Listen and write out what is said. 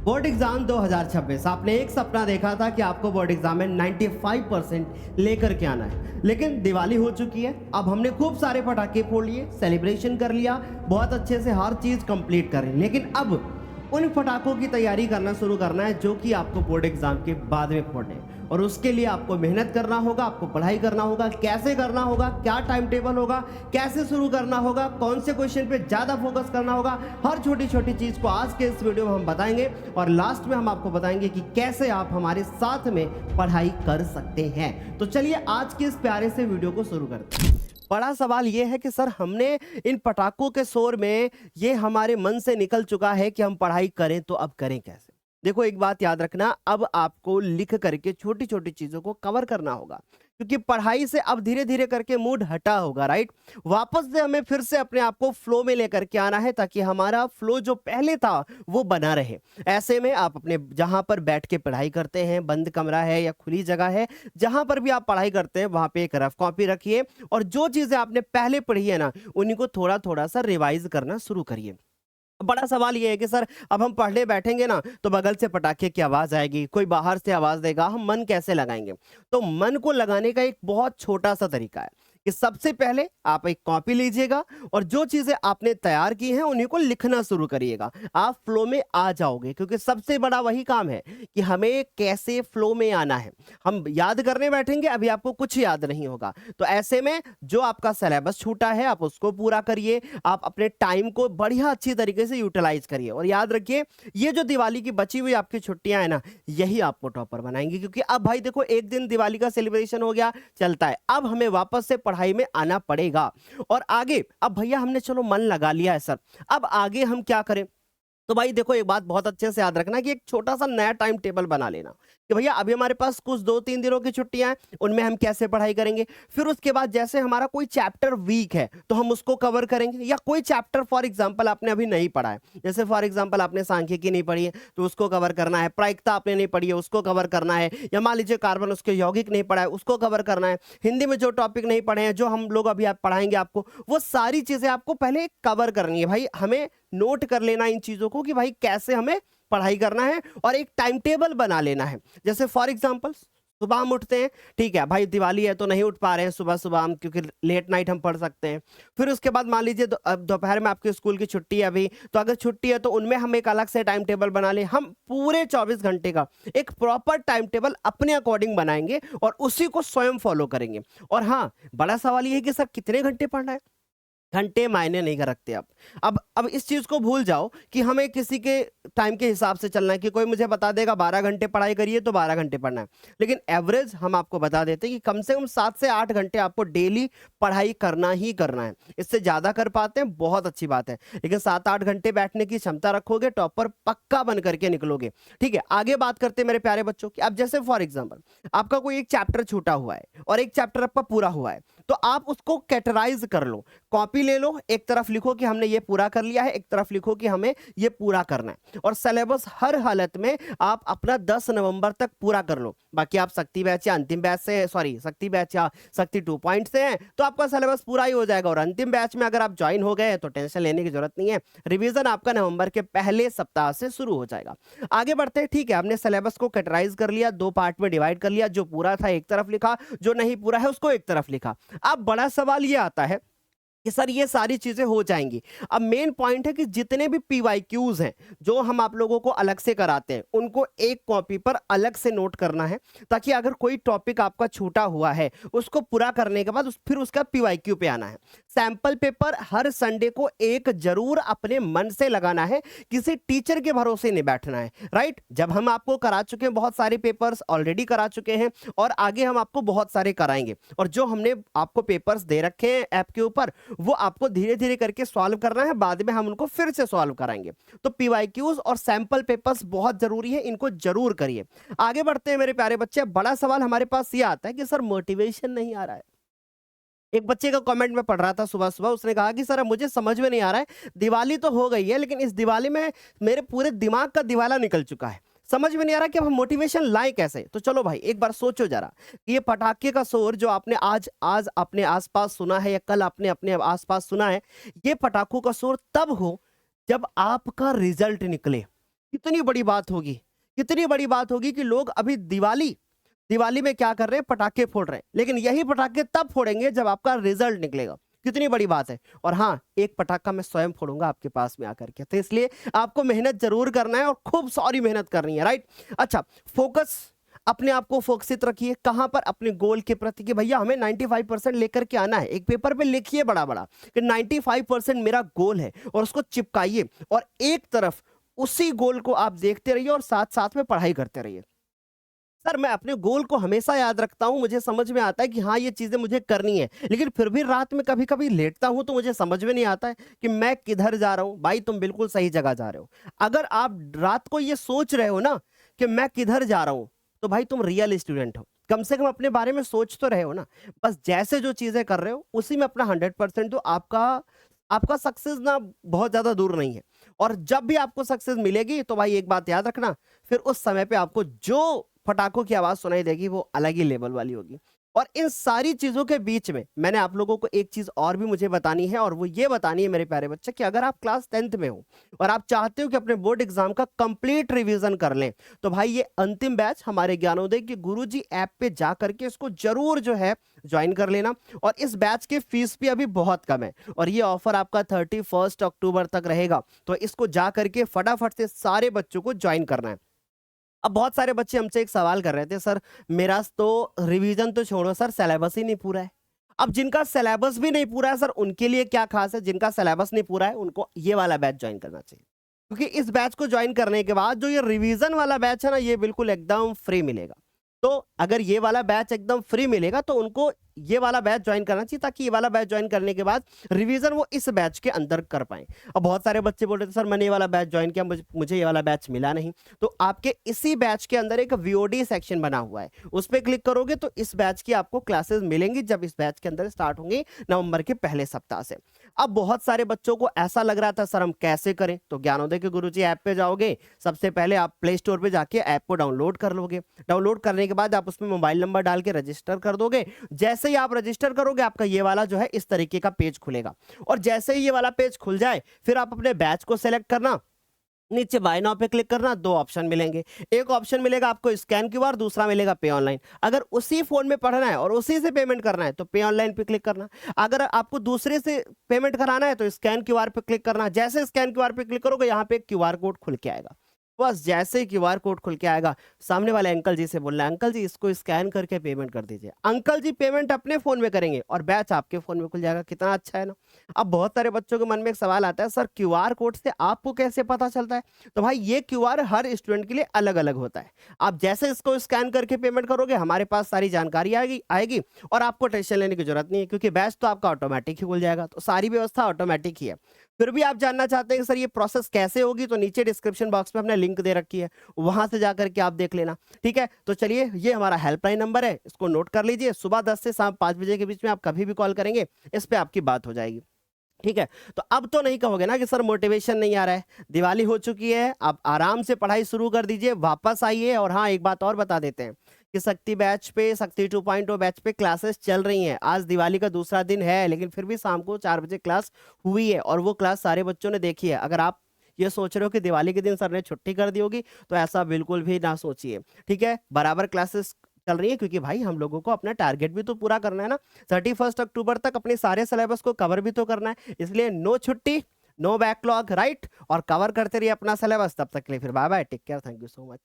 Board exam 2026 आपने एक सपना देखा था कि आपको बोर्ड एग्जाम में 95% लेकर के आना है, लेकिन दिवाली हो चुकी है। अब हमने खूब सारे पटाखे फोड़ लिए, सेलिब्रेशन कर लिया, बहुत अच्छे से हर चीज़ कंप्लीट कर ली, लेकिन अब उन पटाखों की तैयारी करना शुरू करना है जो कि आपको बोर्ड एग्जाम के बाद में फोड़ने हैं। और उसके लिए आपको मेहनत करना होगा, आपको पढ़ाई करना होगा। कैसे करना होगा, क्या टाइम टेबल होगा, कैसे शुरू करना होगा, कौन से क्वेश्चन पे ज़्यादा फोकस करना होगा, हर छोटी छोटी चीज़ को आज के इस वीडियो में हम बताएंगे। और लास्ट में हम आपको बताएंगे कि कैसे आप हमारे साथ में पढ़ाई कर सकते हैं। तो चलिए आज के इस प्यारे से वीडियो को शुरू करते हैं। बड़ा सवाल ये है कि सर हमने इन पटाखों के शोर में ये हमारे मन से निकल चुका है कि हम पढ़ाई करें, तो अब करें कैसे? देखो एक बात याद रखना, अब आपको लिख करके छोटी छोटी चीजों को कवर करना होगा, क्योंकि पढ़ाई से अब धीरे धीरे करके मूड हटा होगा, राइट। वापस से हमें फिर से अपने आप को फ्लो में लेकर के आना है, ताकि हमारा फ्लो जो पहले था वो बना रहे। ऐसे में आप अपने जहां पर बैठ के पढ़ाई करते हैं, बंद कमरा है या खुली जगह है, जहां पर भी आप पढ़ाई करते हैं वहां पे एक रफ कॉपी रखिए और जो चीजें आपने पहले पढ़ी है ना, उन्हीं को थोड़ा थोड़ा सा रिवाइज करना शुरू करिए। बड़ा सवाल ये है कि सर अब हम पढ़ने बैठेंगे ना, तो बगल से पटाखे की आवाज आएगी, कोई बाहर से आवाज देगा, हम मन कैसे लगाएंगे? तो मन को लगाने का एक बहुत छोटा सा तरीका है कि सबसे पहले आप एक कॉपी लीजिएगा और जो चीजें आपने तैयार की हैं उन्हीं को लिखना शुरू करिएगा। आप फ्लो में आ जाओगे, क्योंकि सबसे बड़ा वही काम है कि हमें कैसे फ्लो में आना है। हम याद करने बैठेंगे, अभी आपको कुछ याद नहीं होगा, तो ऐसे में जो आपका सिलेबस छूटा है आप उसको पूरा करिए। आप अपने टाइम को बढ़िया अच्छी तरीके से यूटिलाइज करिए और याद रखिए, ये जो दिवाली की बची हुई आपकी छुट्टियां हैं ना, यही आपको टॉपर बनाएंगी। क्योंकि अब भाई देखो, एक दिन दिवाली का सेलिब्रेशन हो गया, चलता है, अब हमें वापस से पढ़ाई में आना पड़ेगा। और आगे अब भैया हमने चलो मन लगा लिया है सर, अब आगे हम क्या करें? तो भाई देखो एक बात बहुत अच्छे से याद रखना कि एक छोटा सा नया टाइम टेबल बना लेना कि भैया अभी हमारे पास कुछ 2-3 दिनों की छुट्टियां हैं, उनमें हम कैसे पढ़ाई करेंगे। फिर उसके बाद जैसे हमारा कोई चैप्टर वीक है तो हम उसको कवर करेंगे, या कोई चैप्टर फॉर एग्जांपल आपने अभी नहीं पढ़ा है, जैसे फॉर एग्जांपल आपने सांख्यिकी नहीं पढ़ी है तो उसको कवर करना है, प्रायिकता आपने नहीं पढ़ी है उसको कवर करना है, या मान लीजिए कार्बन उसके यौगिक नहीं पढ़ा है उसको कवर करना है, हिंदी में जो टॉपिक नहीं पढ़े हैं जो हम लोग अभी आप पढ़ाएंगे आपको, वो सारी चीजें आपको पहले कवर करनी है। भाई हमें नोट कर लेना इन चीजों को कि भाई कैसे हमें पढ़ाई करना है और एक टाइम टेबल बना लेना है। जैसे फॉर एग्जांपल सुबह हम उठते हैं, ठीक है भाई दिवाली है तो नहीं उठ पा रहे हैं सुबह सुबह हम, क्योंकि लेट नाइट हम पढ़ सकते हैं। फिर उसके बाद मान लीजिए अब दोपहर में आपके स्कूल की छुट्टी है अभी, तो अगर छुट्टी है तो उनमें हम एक अलग से टाइम टेबल बना लें। हम पूरे 24 घंटे का एक प्रॉपर टाइम टेबल अपने अकॉर्डिंग बनाएंगे और उसी को स्वयं फॉलो करेंगे। और हाँ, बड़ा सवाल ये है कि सर कितने घंटे पढ़ना है? घंटे मायने नहीं रखते। अब इस चीज को भूल जाओ कि हमें किसी के टाइम के हिसाब से चलना है कि कोई मुझे बता देगा 12 घंटे पढ़ाई करिए तो 12 घंटे पढ़ना है, लेकिन एवरेज हम आपको बता देते हैं कि कम से कम 7 से 8 घंटे आपको डेली पढ़ाई करना ही करना है। इससे ज्यादा कर पाते हैं बहुत अच्छी बात है, लेकिन 7-8 घंटे बैठने की क्षमता रखोगे, टॉपर पक्का बन करके निकलोगे। ठीक है, आगे बात करते हैं मेरे प्यारे बच्चों की। अब जैसे फॉर एग्जाम्पल आपका कोई एक चैप्टर छूटा हुआ है और एक चैप्टर आपका पूरा हुआ है, तो आप उसको कैटेगराइज कर लो। कॉपी ले लो, एक तरफ लिखो कि हमने ये पूरा कर लिया है, एक तरफ लिखो कि हमें ये पूरा करना है। और सिलेबस हर हालत में आप अपना 10 नवंबर तक पूरा कर लो। बाकी आप शक्ति बैच या अंतिम बैच से, सॉरी शक्ति बैच या शक्ति 2 पॉइंट से हैं तो आपका सिलेबस पूरा ही हो जाएगा। और अंतिम बैच में अगर आप ज्वाइन हो गए तो टेंशन लेने की जरूरत नहीं है, रिवीजन आपका नवंबर के पहले सप्ताह से शुरू हो जाएगा। आगे बढ़ते हैं। ठीक है, हमने सिलेबस को कैटेगराइज कर लिया, 2 पार्ट में डिवाइड कर लिया, जो पूरा था एक तरफ लिखा, जो नहीं पूरा है उसको एक तरफ लिखा। अब बड़ा सवाल ये आता है कि सर ये सारी चीजें हो जाएंगी, अब मेन पॉइंट है कि जितने भी पीवाईक्यूज हैं जो हम आप लोगों को अलग से कराते हैं उनको एक कॉपी पर अलग से नोट करना है, ताकि अगर कोई टॉपिक आपका छूटा हुआ है उसको पूरा करने के बाद फिर उसका पीवाईक्यू पे आना है। सैंपल पेपर हर संडे को एक जरूर अपने मन से लगाना है, किसी टीचर के भरोसे नहीं बैठना है, राइट। जब हम आपको करा चुके हैं बहुत सारे पेपर्स ऑलरेडी करा चुके हैं और आगे हम आपको बहुत सारे कराएंगे, और जो हमने आपको पेपर्स दे रखे हैं ऐप के ऊपर वो आपको धीरे धीरे करके सॉल्व करना है, बाद में हम उनको फिर से सॉल्व कराएंगे। तो पीवाईक्यूज और सैंपल पेपर्स बहुत जरूरी है, इनको जरूर करिए। आगे बढ़ते हैं मेरे प्यारे बच्चे। बड़ा सवाल हमारे पास ये आता है कि सर मोटिवेशन नहीं आ रहा है। एक बच्चे का कमेंट में पढ़ रहा था सुबह सुबह, उसने कहा कि सर मुझे समझ में नहीं आ रहा है, दिवाली तो हो गई है लेकिन इस दिवाली में मेरे पूरे दिमाग का दिवाला निकल चुका है, समझ में नहीं आ रहा कि अब हम मोटिवेशन लाएं कैसे। तो चलो भाई एक बार सोचो जरा, ये पटाखे का शोर जो आपने आज आज अपने आसपास सुना है या कल आपने अपने आसपास सुना है, ये पटाखों का शोर तब हो जब आपका रिजल्ट निकले। कितनी बड़ी बात होगी, कितनी बड़ी बात होगी कि लोग अभी दिवाली दिवाली में क्या कर रहे हैं, पटाखे फोड़ रहे हैं, लेकिन यही पटाखे तब फोड़ेंगे जब आपका रिजल्ट निकलेगा। कितनी बड़ी बात है। और हाँ, एक पटाखा मैं स्वयं फोड़ूंगा आपके पास में आकर के, तो इसलिए आपको मेहनत जरूर करना है और खूब सारी मेहनत करनी है, राइट। अच्छा, फोकस, अपने आप को फोकसित रखिए। कहां पर? अपने गोल के प्रति कि भैया हमें 95% लेकर के आना है। एक पेपर पे लिखिए बड़ा बड़ा कि 95% मेरा गोल है, और उसको चिपकाइए, और एक तरफ उसी गोल को आप देखते रहिए और साथ साथ में पढ़ाई करते रहिए। सर, मैं अपने गोल को हमेशा याद रखता हूँ, मुझे समझ में आता है कि हाँ, ये चीज़ें मुझे करनी है, लेकिन फिर भी रात में कभी-कभी लेटता हूँ तो मुझे समझ में नहीं आता है कि मैं किधर जा रहा हूँ। भाई, तुम बिल्कुल सही जगह जा रहे हो। अगर आप रात को ये सोच रहे हो ना कि मैं किधर जा रहा हूँ, तो भाई तुम रियल स्टूडेंट हो। कम से कम अपने बारे में सोच तो रहे हो ना। बस जैसे जो चीज़ें कर रहे हो, उसी में अपना 100% दो। आपका आपका सक्सेस ना बहुत ज़्यादा दूर नहीं है। और जब भी आपको सक्सेस मिलेगी, तो भाई एक बात याद रखना, फिर उस समय पे आपको जो पटाखों की आवाज सुनाई देगी, वो अलग ही लेवल वाली होगी। और इन सारी चीजों के बीच में मैंने आप लोगों को एक चीज और भी मुझे बतानी है, और वो ये बतानी है मेरे प्यारे बच्चे कि अगर आप क्लास 10th में हो और आप चाहते हो कि अपने बोर्ड एग्जाम का कंप्लीट रिवीजन कर लें, तो भाई ये अंतिम बैच हमारे ज्ञानोदय के गुरुजी ऐप पे जा करके इसको जरूर जो है ज्वाइन कर लेना। और इस बैच की फीस भी अभी बहुत कम है, और ये ऑफर आपका 31 अक्टूबर तक रहेगा। तो इसको जा करके फटाफट से सारे बच्चों को ज्वाइन करना है। अब बहुत सारे बच्चे हमसे एक सवाल कर रहे थे, सर मेरा तो रिवीजन तो छोड़ो सर, सिलेबस ही नहीं पूरा है। अब जिनका सिलेबस भी नहीं पूरा है सर, उनके लिए क्या खास है? जिनका सिलेबस नहीं पूरा है उनको ये वाला बैच ज्वाइन करना चाहिए, क्योंकि इस बैच को ज्वाइन करने के बाद जो ये रिवीजन वाला बैच है ना, ये बिल्कुल एकदम फ्री मिलेगा। तो अगर ये वाला बैच एकदम फ्री मिलेगा, तो उनको ये वाला बैच ज्वाइन करना चाहिए, ताकि ये वाला बैच ज्वाइन करने के बाद रिवीजन वो इस बैच के अंदर कर पाए। अब बहुत सारे बच्चे बोल रहे थे, सर मैंने ये वाला बैच ज्वाइन किया, मुझे ये वाला बैच मिला नहीं। तो आपके इसी बैच के अंदर एक वीओडी सेक्शन बना हुआ है, उस पर क्लिक करोगे तो इस बैच की आपको क्लासेस मिलेंगी, जब इस बैच के अंदर स्टार्ट होंगी नवंबर के पहले सप्ताह से। अब बहुत सारे बच्चों को ऐसा लग रहा था, सर हम कैसे करें? तो ज्ञानोदय के गुरुजी ऐप पे जाओगे, सबसे पहले आप प्ले स्टोर पे जाके ऐप को डाउनलोड कर लोगे। डाउनलोड करने के बाद आप उसमें मोबाइल नंबर डाल के रजिस्टर कर दोगे। जैसे ही आप रजिस्टर करोगे, आपका ये वाला जो है इस तरीके का पेज खुलेगा। और जैसे ही ये वाला पेज खुल जाए, फिर आप अपने बैच को सेलेक्ट करना, नीचे बाय नाउ पे क्लिक करना। दो ऑप्शन मिलेंगे, एक ऑप्शन मिलेगा आपको स्कैन क्यूआर, दूसरा मिलेगा पे ऑनलाइन। अगर उसी फोन में पढ़ना है और उसी से पेमेंट करना है तो पे ऑनलाइन पे क्लिक करना। अगर आपको दूसरे से पेमेंट कराना है तो स्कैन क्यूआर पे क्लिक करना। जैसे स्कैन क्यूआर पे क्लिक करोगे, यहाँ पे एक क्यूआर कोड खुल के आएगा। बस जैसे ही क्यूआर कोड खुल के आएगा, सामने वाले अंकल जी से बोलना है, अंकल जी इसको स्कैन करके पेमेंट कर दीजिए। अंकल जी पेमेंट अपने फोन में करेंगे और बैच आपके फोन में खुल जाएगा। कितना अच्छा है ना। अब बहुत सारे बच्चों के मन में एक सवाल आता है, सर क्यूआर कोड से आपको कैसे पता चलता है? तो भाई ये क्यूआर हर स्टूडेंट के लिए अलग अलग होता है। आप जैसे इसको स्कैन करके पेमेंट करोगे, हमारे पास सारी जानकारी आएगी आएगी और आपको टेंशन लेने की जरूरत नहीं है, क्योंकि बैच तो आपका ऑटोमेटिक ही खुल जाएगा। तो सारी व्यवस्था ऑटोमेटिक ही है। फिर भी आप जानना चाहते हैं कि सर ये प्रोसेस कैसे होगी, तो नीचे डिस्क्रिप्शन बॉक्स में हमने लिंक दे रखी है, वहां से जाकर के आप देख लेना। ठीक है, तो चलिए, ये हमारा हेल्पलाइन नंबर है, इसको नोट कर लीजिए। सुबह 10 से शाम 5 बजे के बीच में आप कभी भी कॉल करेंगे, इस पे आपकी बात हो जाएगी। ठीक है, तो अब तो नहीं कहोगे ना कि सर मोटिवेशन नहीं आ रहा है। दिवाली हो चुकी है, आप आराम से पढ़ाई शुरू कर दीजिए, वापस आइए। और हाँ, एक बात और बता देते हैं कि शक्ति बैच पे, शक्ति 2.0 बैच पे क्लासेस चल रही हैं। आज दिवाली का दूसरा दिन है, लेकिन फिर भी शाम को 4 बजे क्लास हुई है, और वो क्लास सारे बच्चों ने देखी है। अगर आप ये सोच रहे हो कि दिवाली के दिन सर ने छुट्टी कर दी होगी, तो ऐसा बिल्कुल भी ना सोचिए। ठीक है, बराबर क्लासेस चल रही है, क्योंकि भाई हम लोगों को अपना टारगेट भी तो पूरा करना है ना। 31 अक्टूबर तक अपने सारे सिलेबस को कवर भी तो करना है, इसलिए नो छुट्टी, नो बैकलॉग, राइट। और कवर करते रहिए अपना सिलेबस। तब तक के लिए फिर bye bye, take care, thank you so much.